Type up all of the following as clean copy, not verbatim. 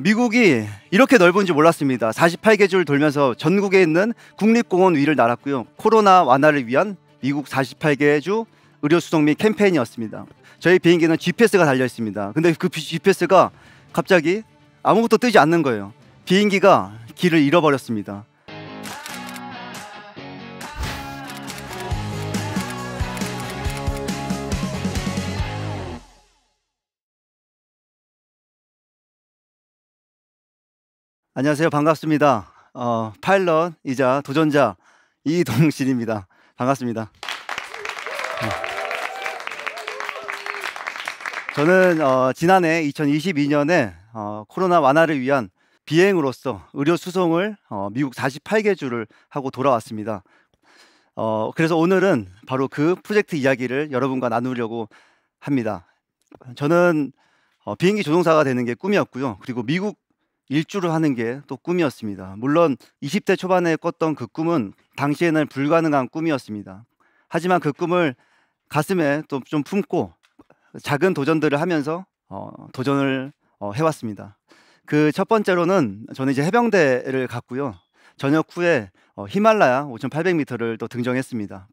미국이 이렇게 넓은지 몰랐습니다. 48개 주를 돌면서 전국에 있는 국립공원 위를 날았고요. 코로나 완화를 위한 미국 48개 주 의료 수송 및 캠페인이었습니다. 저희 비행기는 GPS가 달려 있습니다. 근데 그 GPS가 갑자기 아무것도 뜨지 않는 거예요. 비행기가 길을 잃어버렸습니다. 안녕하세요. 반갑습니다. 파일럿이자 도전자 이동신입니다. 반갑습니다. 저는 지난해 2022년에 코로나 완화를 위한 비행으로서 의료 수송을 미국 48개 주를 하고 돌아왔습니다. 그래서 오늘은 바로 그 프로젝트 이야기를 여러분과 나누려고 합니다. 저는 비행기 조종사가 되는 게 꿈이었고요. 그리고 미국 일주를 하는 게 또 꿈이었습니다. 물론 20대 초반에 꿨던 그 꿈은 당시에는 불가능한 꿈이었습니다. 하지만 그 꿈을 가슴에 또 좀 품고 작은 도전들을 하면서 도전을 해왔습니다. 그 첫 번째로는 저는 이제 해병대를 갔고요. 전역 후에 히말라야 5,800m를 또 등정했습니다.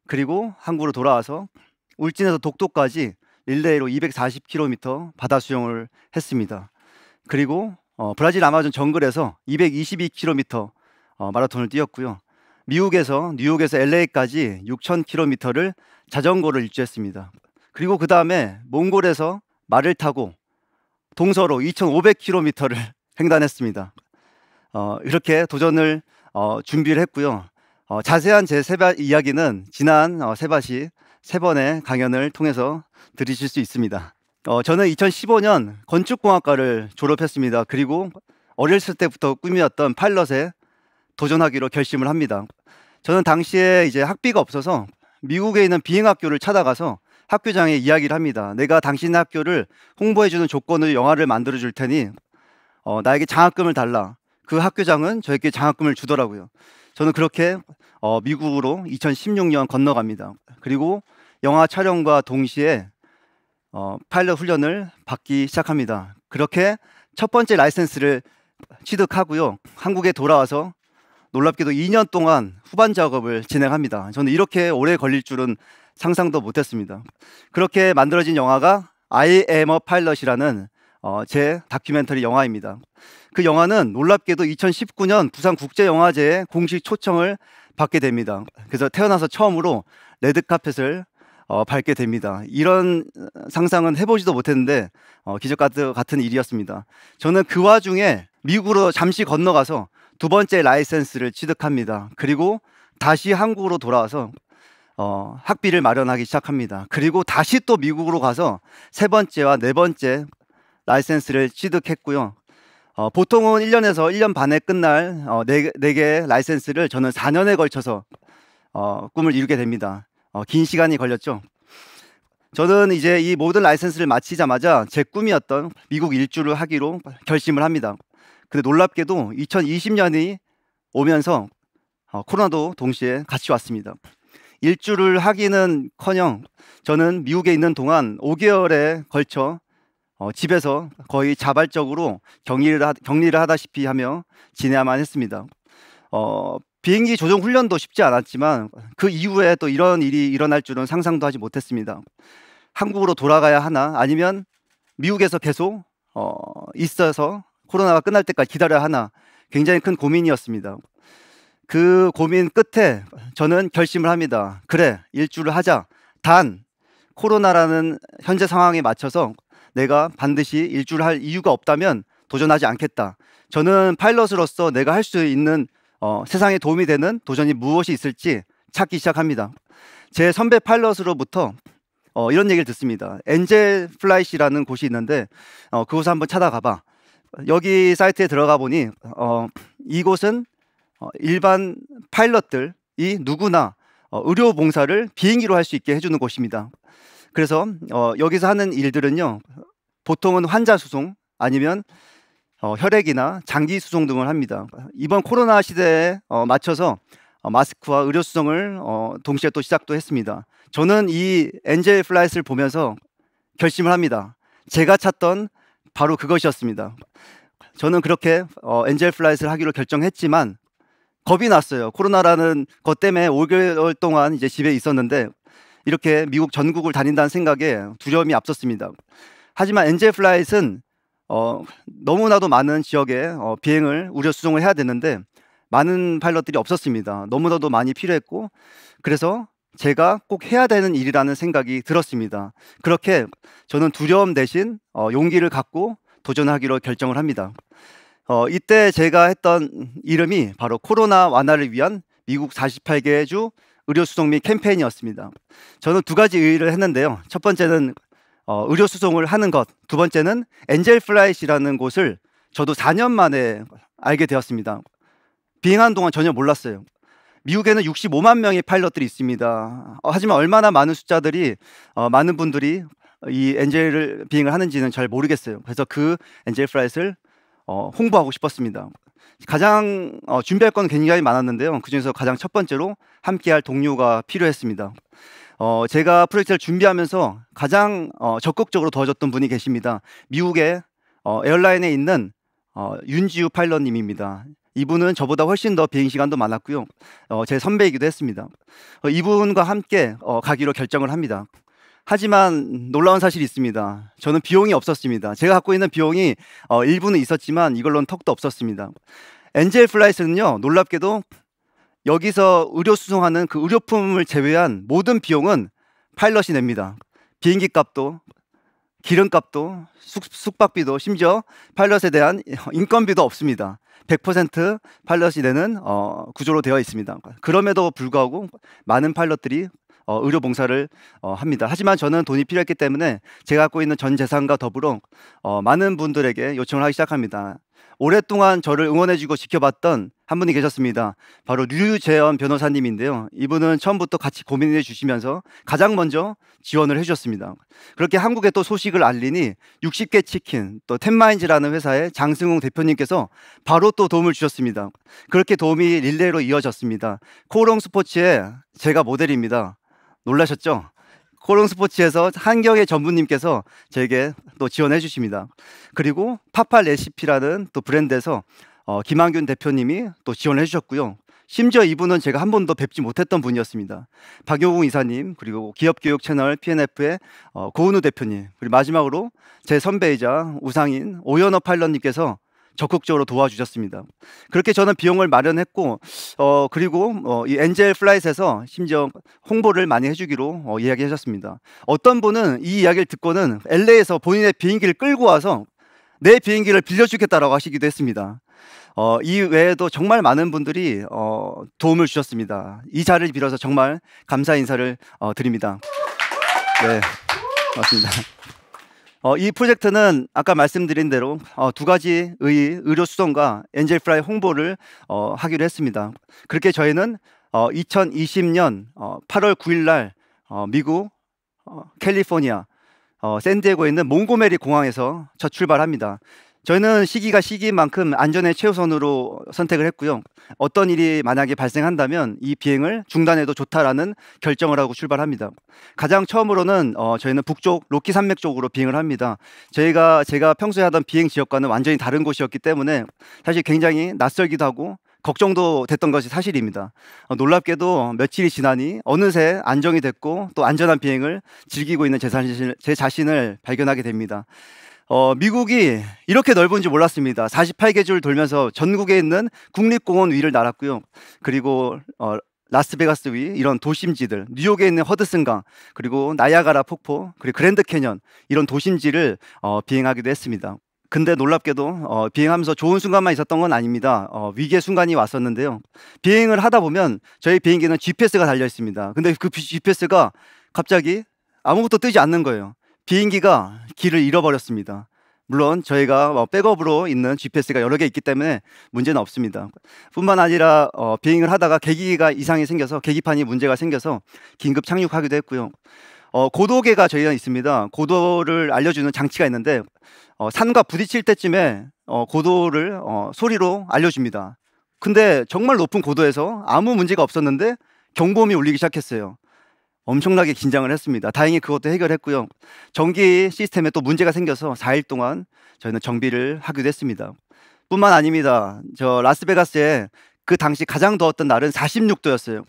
그리고 한국으로 돌아와서 울진에서 독도까지 릴레이로 240km 바다 수영을 했습니다. 그리고 브라질 아마존 정글에서 222km 마라톤을 뛰었고요. 미국에서 뉴욕에서 LA까지 6,000km를 자전거를 일주했습니다. 그리고 그 다음에 몽골에서 말을 타고 동서로 2,500km를 횡단했습니다. 이렇게 도전을 준비를 했고요. 자세한 제 세바 이야기는 지난 세바시 3번의 강연을 통해서 들으실 수 있습니다. 저는 2015년 건축공학과를 졸업했습니다. 그리고 어렸을 때부터 꿈이었던 파일럿에 도전하기로 결심을 합니다. 저는 당시에 이제 학비가 없어서 미국에 있는 비행학교를 찾아가서 학교장에 이야기를 합니다. 내가 당신 학교를 홍보해주는 조건으로 영화를 만들어 줄 테니 나에게 장학금을 달라. 그 학교장은 저에게 장학금을 주더라고요. 저는 그렇게 미국으로 2016년 건너갑니다. 그리고 영화 촬영과 동시에 파일럿 훈련을 받기 시작합니다. 그렇게 첫 번째 라이센스를 취득하고요. 한국에 돌아와서 놀랍게도 2년 동안 후반 작업을 진행합니다. 저는 이렇게 오래 걸릴 줄은 상상도 못했습니다. 그렇게 만들어진 영화가 I am a pilot이라는 제 다큐멘터리 영화입니다. 그 영화는 놀랍게도 2019년 부산국제영화제에 공식 초청을 받게 됩니다. 그래서 태어나서 처음으로 레드카펫을 밟게 됩니다. 이런 상상은 해보지도 못했는데 기적 같은 일이었습니다. 저는 그 와중에 미국으로 잠시 건너가서 두 번째 라이센스를 취득합니다. 그리고 다시 한국으로 돌아와서 학비를 마련하기 시작합니다. 그리고 다시 또 미국으로 가서 세 번째와 네 번째 라이센스를 취득했고요. 보통은 1년에서 1년 반에 끝날 4개 라이센스를 저는 4년에 걸쳐서 꿈을 이루게 됩니다. 긴 시간이 걸렸죠. 저는 이제 이 모든 라이센스를 마치자마자 제 꿈이었던 미국 일주를 하기로 결심을 합니다. 근데 놀랍게도 2020년이 오면서 코로나도 동시에 같이 왔습니다. 일주를 하기는커녕 저는 미국에 있는 동안 5개월에 걸쳐 집에서 거의 자발적으로 격리를 하다시피 하며 지내야만 했습니다. 비행기 조종 훈련도 쉽지 않았지만 그 이후에 또 이런 일이 일어날 줄은 상상도 하지 못했습니다. 한국으로 돌아가야 하나 아니면 미국에서 계속 있어서 코로나가 끝날 때까지 기다려야 하나 굉장히 큰 고민이었습니다. 그 고민 끝에 저는 결심을 합니다. 그래, 일주를 하자. 단 코로나라는 현재 상황에 맞춰서 내가 반드시 일주를 할 이유가 없다면 도전하지 않겠다. 저는 파일럿으로서 내가 할 수 있는 세상에 도움이 되는 도전이 무엇이 있을지 찾기 시작합니다. 제 선배 파일럿으로부터 이런 얘기를 듣습니다. 엔젤 플라이시라는 곳이 있는데 그곳을 한번 찾아가 봐. 여기 사이트에 들어가 보니 이곳은 일반 파일럿들이 누구나 의료 봉사를 비행기로 할 수 있게 해주는 곳입니다. 그래서 여기서 하는 일들은요, 보통은 환자 수송 아니면 혈액이나 장기 수송 등을 합니다. 이번 코로나 시대에 맞춰서 마스크와 의료 수송을 동시에 또 시작도 했습니다. 저는 이 엔젤 플라이트를 보면서 결심을 합니다. 제가 찾던 바로 그것이었습니다. 저는 그렇게 엔젤 플라잇을 하기로 결정했지만 겁이 났어요. 코로나라는 것 때문에 5개월 동안 이제 집에 있었는데 이렇게 미국 전국을 다닌다는 생각에 두려움이 앞섰습니다. 하지만 엔젤 플라잇은 너무나도 많은 지역에 비행을 우려 수송을 해야 되는데 많은 파일럿들이 없었습니다. 너무나도 많이 필요했고 그래서 제가 꼭 해야 되는 일이라는 생각이 들었습니다. 그렇게 저는 두려움 대신 용기를 갖고 도전하기로 결정을 합니다. 이때 제가 했던 이름이 바로 코로나 완화를 위한 미국 48개 주 의료수송 및 캠페인이었습니다. 저는 두 가지 의의를 했는데요. 첫 번째는 의료수송을 하는 것, 두 번째는 엔젤 플라잇이라는 곳을 저도 4년 만에 알게 되었습니다. 비행하는 동안 전혀 몰랐어요. 미국에는 65만 명의 파일럿들이 있습니다. 하지만 얼마나 많은 숫자들이 많은 분들이 이 엔젤을 비행을 하는지는 잘 모르겠어요. 그래서 그 엔젤 플라잇을 홍보하고 싶었습니다. 가장 준비할 건 굉장히 많았는데요. 그중에서 가장 첫 번째로 함께할 동료가 필요했습니다. 제가 프로젝트를 준비하면서 가장 적극적으로 도와줬던 분이 계십니다. 미국의 에어라인에 있는 윤지우 파일럿님입니다. 이분은 저보다 훨씬 더 비행 시간도 많았고요. 제 선배이기도 했습니다. 이분과 함께 가기로 결정을 합니다. 하지만 놀라운 사실이 있습니다. 저는 비용이 없었습니다. 제가 갖고 있는 비용이 일부는 있었지만 이걸로는 턱도 없었습니다. 엔젤 플라잇은요, 놀랍게도 여기서 의료 수송하는 그 의료품을 제외한 모든 비용은 파일럿이 냅니다. 비행기 값도, 기름값도, 숙박비도, 심지어 파일럿에 대한 인건비도 없습니다. 100% 파일럿이 내는 구조로 되어 있습니다. 그럼에도 불구하고 많은 파일럿들이 의료 봉사를 합니다. 하지만 저는 돈이 필요했기 때문에 제가 갖고 있는 전 재산과 더불어 많은 분들에게 요청을 하기 시작합니다. 오랫동안 저를 응원해주고 지켜봤던 한 분이 계셨습니다. 바로 류재현 변호사님인데요. 이분은 처음부터 같이 고민해 주시면서 가장 먼저 지원을 해주셨습니다. 그렇게 한국에 또 소식을 알리니 60개 치킨, 또 텐마인즈라는 회사의 장승웅 대표님께서 바로 또 도움을 주셨습니다. 그렇게 도움이 릴레이로 이어졌습니다. 코오롱 스포츠의 제가 모델입니다. 놀라셨죠? 코오롱 스포츠에서 한경의 전무님께서 저에게 또 지원해 주십니다. 그리고 파파 레시피라는 또 브랜드에서 김한균 대표님이 또 지원해 주셨고요. 심지어 이분은 제가 한 번도 뵙지 못했던 분이었습니다. 박용웅 이사님, 그리고 기업교육 채널 PNF의 고은우 대표님, 그리고 마지막으로 제 선배이자 우상인 오연호 파일럿님께서 적극적으로 도와주셨습니다. 그렇게 저는 비용을 마련했고 그리고 이 엔젤 플라잇에서 심지어 홍보를 많이 해주기로 이야기하셨습니다. 어떤 분은 이 이야기를 듣고는 LA에서 본인의 비행기를 끌고 와서 내 비행기를 빌려주겠다라고 하시기도 했습니다. 이 외에도 정말 많은 분들이 도움을 주셨습니다. 이 자리를 빌어서 정말 감사 인사를 드립니다. 네, 고맙습니다. 이 프로젝트는 아까 말씀드린 대로 두 가지의 의료 수송과 엔젤 플라잇 홍보를 하기로 했습니다. 그렇게 저희는 2020년 8월 9일 날 미국 캘리포니아 샌디에고에 있는 몽고메리 공항에서 첫 출발합니다. 저희는 시기가 시기인 만큼 안전을 최우선으로 선택을 했고요. 어떤 일이 만약에 발생한다면 이 비행을 중단해도 좋다라는 결정을 하고 출발합니다. 가장 처음으로는 저희는 북쪽 로키 산맥 쪽으로 비행을 합니다. 제가 평소에 하던 비행 지역과는 완전히 다른 곳이었기 때문에 사실 굉장히 낯설기도 하고 걱정도 됐던 것이 사실입니다. 놀랍게도 며칠이 지나니 어느새 안정이 됐고 또 안전한 비행을 즐기고 있는 제 자신을 발견하게 됩니다. 미국이 이렇게 넓은지 몰랐습니다. 48개 주를 돌면서 전국에 있는 국립공원 위를 날았고요. 그리고 라스베가스 위 이런 도심지들, 뉴욕에 있는 허드슨강, 그리고 나야가라 폭포, 그리고 그랜드 캐년 이런 도심지를 비행하기도 했습니다. 근데 놀랍게도 비행하면서 좋은 순간만 있었던 건 아닙니다. 위기의 순간이 왔었는데요. 비행을 하다 보면 저희 비행기는 GPS가 달려 있습니다. 근데 그 GPS가 갑자기 아무것도 뜨지 않는 거예요. 비행기가 길을 잃어버렸습니다. 물론 저희가 백업으로 있는 GPS가 여러 개 있기 때문에 문제는 없습니다. 뿐만 아니라 비행을 하다가 계기가 이상이 생겨서 계기판이 문제가 생겨서 긴급 착륙하기도 했고요. 고도계가 저희가 있습니다. 고도를 알려주는 장치가 있는데 산과 부딪힐 때쯤에 고도를 소리로 알려줍니다. 근데 정말 높은 고도에서 아무 문제가 없었는데 경보음이 울리기 시작했어요. 엄청나게 긴장을 했습니다. 다행히 그것도 해결했고요. 전기 시스템에 또 문제가 생겨서 4일 동안 저희는 정비를 하기도 했습니다. 뿐만 아닙니다. 저 라스베가스에 그 당시 가장 더웠던 날은 46도였어요.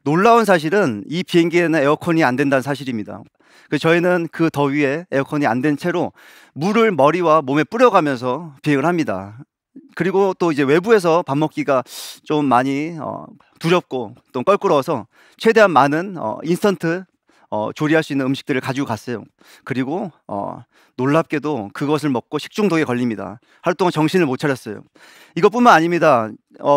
놀라운 사실은 이 비행기에는 에어컨이 안 된다는 사실입니다. 그래서 저희는 그 더위에 에어컨이 안 된 채로 물을 머리와 몸에 뿌려가면서 비행을 합니다. 그리고 또 이제 외부에서 밥 먹기가 좀 많이 두렵고 또 껄끄러워서 최대한 많은 인스턴트 조리할 수 있는 음식들을 가지고 갔어요. 그리고 놀랍게도 그것을 먹고 식중독에 걸립니다. 하루 동안 정신을 못 차렸어요. 이것뿐만 아닙니다.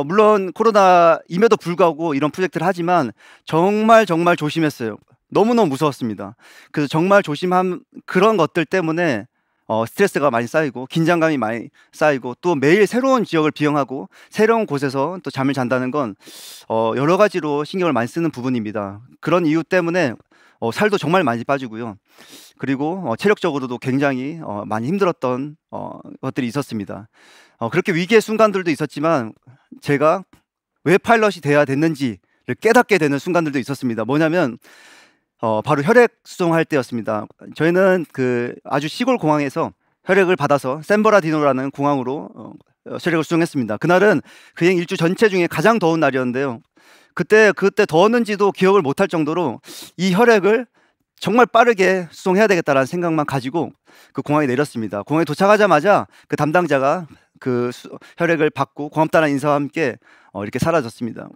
물론 코로나임에도 불구하고 이런 프로젝트를 하지만 정말 조심했어요. 너무너무 무서웠습니다. 그래서 정말 조심한 그런 것들 때문에 스트레스가 많이 쌓이고 긴장감이 많이 쌓이고 또 매일 새로운 지역을 비행하고 새로운 곳에서 또 잠을 잔다는 건 여러 가지로 신경을 많이 쓰는 부분입니다. 그런 이유 때문에 살도 정말 많이 빠지고요. 그리고 체력적으로도 굉장히 많이 힘들었던 것들이 있었습니다. 그렇게 위기의 순간들도 있었지만 제가 왜 파일럿이 돼야 됐는지를 깨닫게 되는 순간들도 있었습니다. 뭐냐면 바로 혈액 수송할 때였습니다. 저희는 그 아주 시골 공항에서 혈액을 받아서 샌버라디노라는 공항으로 혈액을 수송했습니다. 그날은 비행 일주 전체 중에 가장 더운 날이었는데요. 그때 더웠는지도 기억을 못할 정도로 이 혈액을 정말 빠르게 수송해야 되겠다라는 생각만 가지고 그 공항에 내렸습니다. 공항에 도착하자마자 그 담당자가 그 혈액을 받고 고맙다는 인사와 함께 이렇게 사라졌습니다.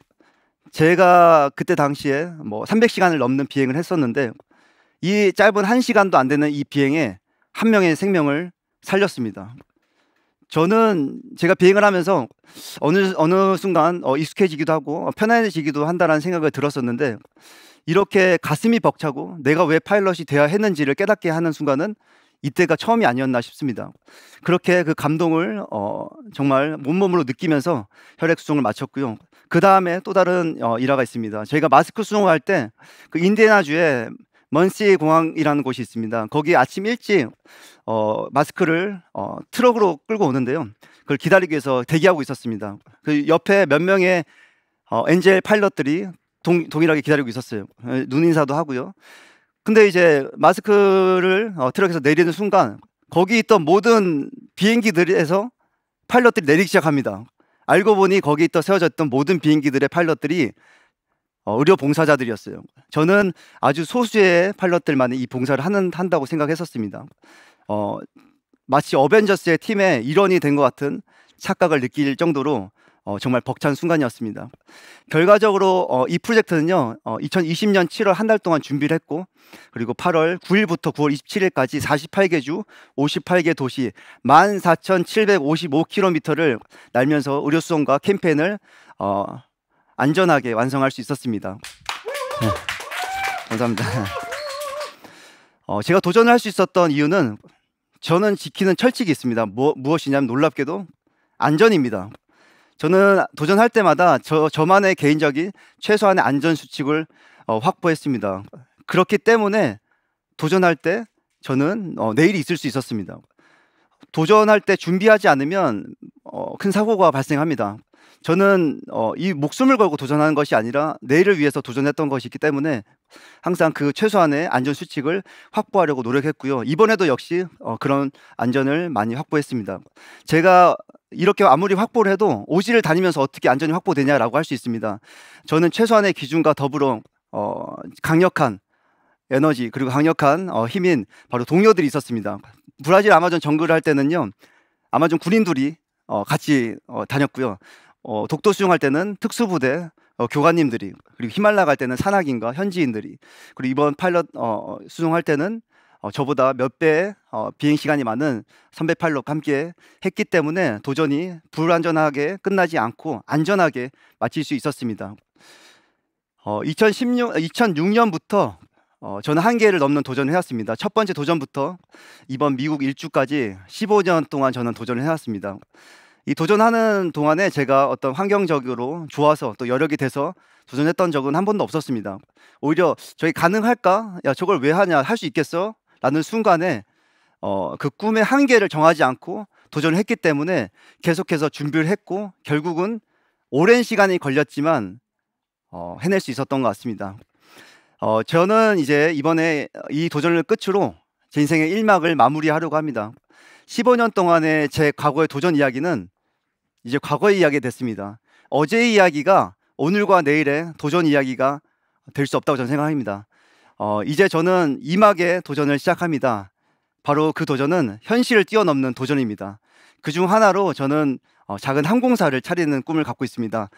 제가 그때 당시에 뭐 300시간을 넘는 비행을 했었는데 이 짧은 1시간도 안 되는 이 비행에 한 명의 생명을 살렸습니다. 저는 제가 비행을 하면서 어느 순간 익숙해지기도 하고 편안해지기도 한다는 생각을 들었었는데 이렇게 가슴이 벅차고 내가 왜 파일럿이 되어야 했는지를 깨닫게 하는 순간은 이때가 처음이 아니었나 싶습니다. 그렇게 그 감동을 정말 온몸으로 느끼면서 혈액 수송을 마쳤고요. 그 다음에 또 다른 일화가 있습니다. 저희가 마스크 수송을 할 때 그 인디애나주에 먼시 공항이라는 곳이 있습니다. 거기 아침 일찍 마스크를 트럭으로 끌고 오는데요. 그걸 기다리기 위해서 대기하고 있었습니다. 그 옆에 몇 명의 엔젤 파일럿들이 동일하게 기다리고 있었어요. 눈인사도 하고요. 근데 이제 마스크를 트럭에서 내리는 순간 거기 있던 모든 비행기들에서 파일럿들이 내리기 시작합니다. 알고 보니 거기 있던 세워져 있던 모든 비행기들의 파일럿들이 의료 봉사자들이었어요. 저는 아주 소수의 파일럿들만 이 봉사를 한다고 생각했었습니다. 마치 어벤져스의 팀의 일원이 된 것 같은 착각을 느낄 정도로 정말 벅찬 순간이었습니다. 결과적으로 이 프로젝트는요 2020년 7월 한 달 동안 준비를 했고 그리고 8월 9일부터 9월 27일까지 48개 주 58개 도시 14,755km를 날면서 의료수송과 캠페인을 안전하게 완성할 수 있었습니다. 네, 감사합니다. 제가 도전을 할 수 있었던 이유는 저는 지키는 철칙이 있습니다. 무엇이냐면 놀랍게도 안전입니다. 저는 도전할 때마다 저만의 개인적인 최소한의 안전 수칙을 확보했습니다. 그렇기 때문에 도전할 때 저는 내일이 있을 수 있었습니다. 도전할 때 준비하지 않으면 큰 사고가 발생합니다. 저는 이 목숨을 걸고 도전하는 것이 아니라 내일을 위해서 도전했던 것이기 때문에 항상 그 최소한의 안전 수칙을 확보하려고 노력했고요. 이번에도 역시 그런 안전을 많이 확보했습니다. 제가 이렇게 아무리 확보를 해도 오지를 다니면서 어떻게 안전이 확보되냐라고 할 수 있습니다. 저는 최소한의 기준과 더불어 강력한 에너지 그리고 강력한 힘인 바로 동료들이 있었습니다. 브라질 아마존 정글을 할 때는요 아마존 군인들이 같이 다녔고요. 독도 수용할 때는 특수부대 교관님들이 그리고 히말라야 갈 때는 산악인과 현지인들이 그리고 이번 파일럿 수송할 때는 저보다 몇 배의 비행 시간이 많은 선배 파일럿과 함께 했기 때문에 도전이 불안전하게 끝나지 않고 안전하게 마칠 수 있었습니다. 2006년부터 저는 한계를 넘는 도전을 해왔습니다. 첫 번째 도전부터 이번 미국 일주까지 15년 동안 저는 도전을 해왔습니다. 이 도전하는 동안에 제가 어떤 환경적으로 좋아서 또 여력이 돼서 도전했던 적은 한 번도 없었습니다. 오히려 저희 가능할까? 야 저걸 왜 하냐? 할 수 있겠어? 라는 순간에 그 꿈의 한계를 정하지 않고 도전을 했기 때문에 계속해서 준비를 했고 결국은 오랜 시간이 걸렸지만 해낼 수 있었던 것 같습니다. 저는 이제 이번에 이 도전을 끝으로 제 인생의 1막을 마무리하려고 합니다. 15년 동안의 제 과거의 도전 이야기는 이제 과거의 이야기가 됐습니다. 어제의 이야기가 오늘과 내일의 도전 이야기가 될 수 없다고 저는 생각합니다. 이제 저는 2막의 도전을 시작합니다. 바로 그 도전은 현실을 뛰어넘는 도전입니다. 그중 하나로 저는 작은 항공사를 차리는 꿈을 갖고 있습니다.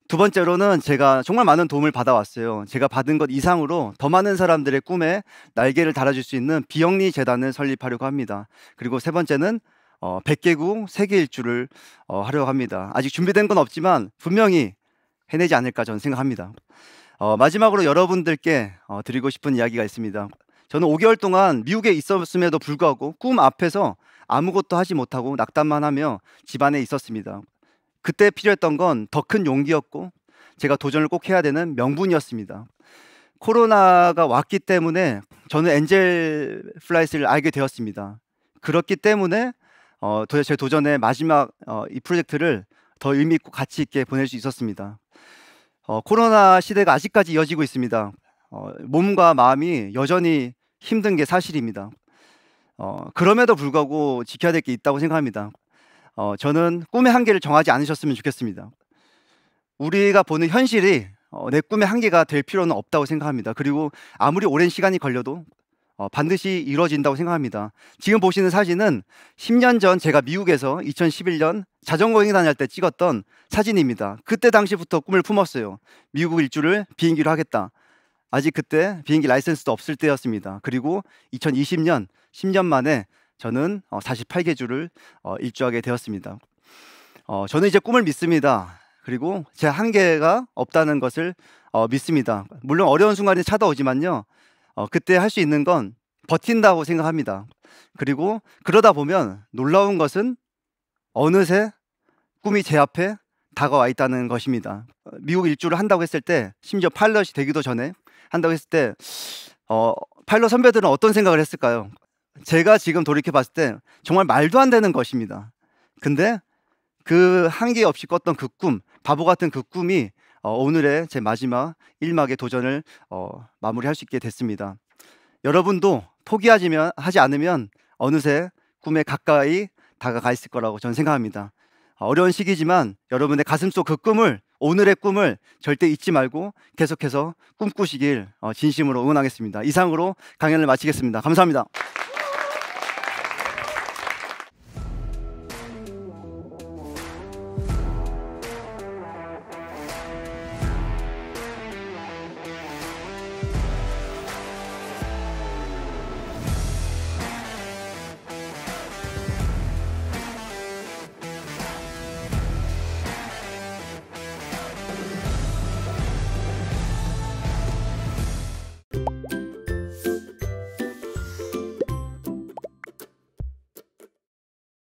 두 번째로는 제가 정말 많은 도움을 받아왔어요. 제가 받은 것 이상으로 더 많은 사람들의 꿈에 날개를 달아줄 수 있는 비영리 재단을 설립하려고 합니다. 그리고 세 번째는 100개국 세계 일주를 하려고 합니다. 아직 준비된 건 없지만 분명히 해내지 않을까 저는 생각합니다. 마지막으로 여러분들께 드리고 싶은 이야기가 있습니다. 저는 5개월 동안 미국에 있었음에도 불구하고 꿈 앞에서 아무것도 하지 못하고 낙담만 하며 집안에 있었습니다. 그때 필요했던 건 더 큰 용기였고 제가 도전을 꼭 해야 되는 명분이었습니다. 코로나가 왔기 때문에 저는 엔젤 플라이스를 알게 되었습니다. 그렇기 때문에 제 도전의 마지막 이 프로젝트를 더 의미 있고 가치 있게 보낼 수 있었습니다. 코로나 시대가 아직까지 이어지고 있습니다. 몸과 마음이 여전히 힘든 게 사실입니다. 그럼에도 불구하고 지켜야 될 게 있다고 생각합니다. 저는 꿈의 한계를 정하지 않으셨으면 좋겠습니다. 우리가 보는 현실이 내 꿈의 한계가 될 필요는 없다고 생각합니다. 그리고 아무리 오랜 시간이 걸려도 반드시 이루어진다고 생각합니다. 지금 보시는 사진은 10년 전 제가 미국에서 2011년 자전거 여행 다닐 때 찍었던 사진입니다. 그때 당시부터 꿈을 품었어요. 미국 일주를 비행기로 하겠다. 아직 그때 비행기 라이센스도 없을 때였습니다. 그리고 2020년 10년 만에 저는 48개 주를 일주하게 되었습니다. 저는 이제 꿈을 믿습니다. 그리고 제 한계가 없다는 것을 믿습니다. 물론 어려운 순간이 찾아오지만요. 그때 할 수 있는 건 버틴다고 생각합니다. 그리고 그러다 보면 놀라운 것은 어느새 꿈이 제 앞에 다가와 있다는 것입니다. 미국 일주를 한다고 했을 때, 심지어 파일럿이 되기도 전에 한다고 했을 때 파일럿 선배들은 어떤 생각을 했을까요? 제가 지금 돌이켜 봤을 때 정말 말도 안 되는 것입니다. 근데 그 한계 없이 꿨던 그 꿈, 바보 같은 그 꿈이 오늘의 제 마지막 1막의 도전을 마무리할 수 있게 됐습니다. 여러분도 포기하지 않으면 어느새 꿈에 가까이 다가가 있을 거라고 저는 생각합니다. 어려운 시기지만 여러분의 가슴속 그 꿈을, 오늘의 꿈을 절대 잊지 말고 계속해서 꿈꾸시길 진심으로 응원하겠습니다. 이상으로 강연을 마치겠습니다. 감사합니다.